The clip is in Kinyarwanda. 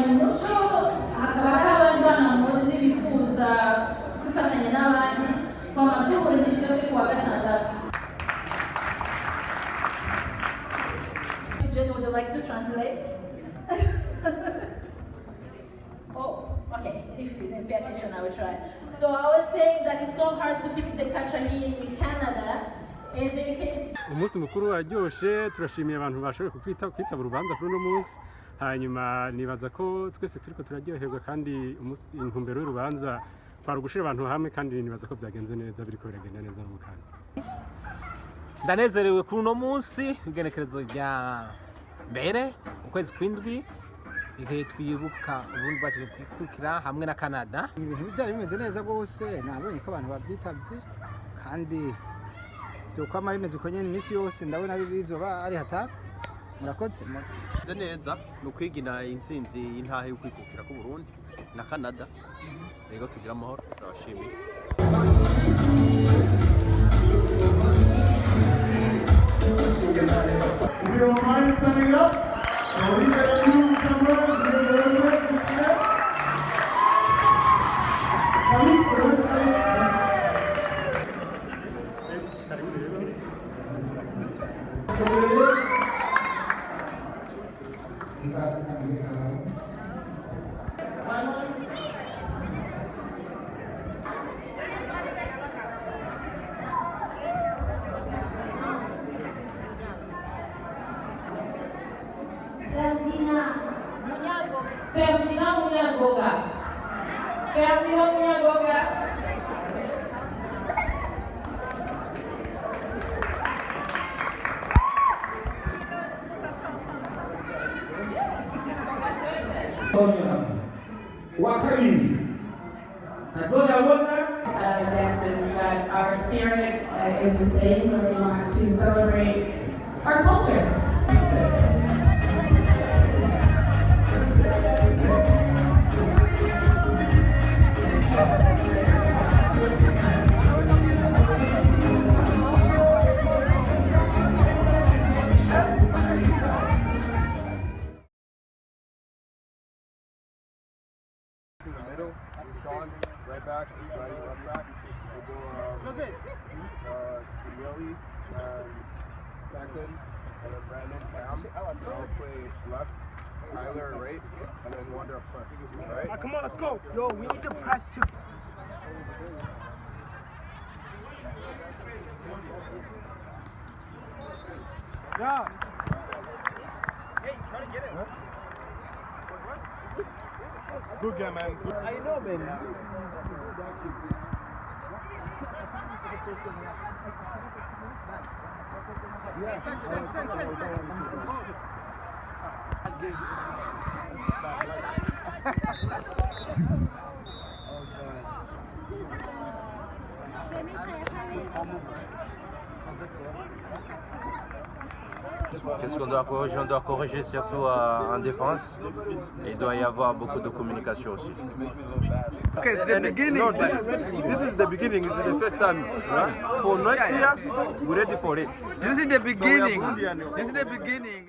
kurwanya umuco hakaba hari abandi bana muzi bifuza kwifatanya n'abandi twama dukora imisi yose kuwa gatandatu. Jen, would you like to translate? Oh, okay. If you didn't pay attention, I will try. So I was saying that it's so hard to keep the culture in Canada. As you can see. Umunsi mukuru waryoshe, turashimiye abantu bashoboye kwitaba urubanza kuri uno munsi. Hanyuma nibaza ko twese turiko turaryoherwa kandi intumbero y'urubanza twari gushira abantu hamwe kandi nibaza ko byagenze neza biriko biragenda neza mu kandi. Ndanezerewe kuri uno munsi igenekerezo rya mbere ukwezi kw'indwi igihe twibuka ubundi baje kwikukira hamwe na Canada. Ibintu byari bimeze neza rwose, nabonye ko abantu babyitabye kandi byo kwama bimeze uko nyene iminsi yose ndabona bizoba ari hatari. Murakoze neza no kwigina intsinzi y'intahe yo kwikukira ku Burundi na Canada. Rego tugira amahoro turabashimiye. If you don't mind standing up, so we get a new camera. Dances, but our spirit is the same. We want to celebrate our culture. In the middle, Sean, right back, left back. We'll go Daniele, Declan, and then Brandon, Cam. I'll play left, Tyler right, and then Wander up front. Right? Come on, let's go. Yo, we need to press too. Yeah. Hey, try to get it. Good game, man. Good. I know, man. Qu'est-ce qu'on doit corriger? On doit corriger surtout en défense. Et il doit y avoir beaucoup de communication aussi. Okay, it's the beginning. No, this is the beginning. This is the first time. Right? For next year, we're ready for it. This is the beginning. This is the beginning.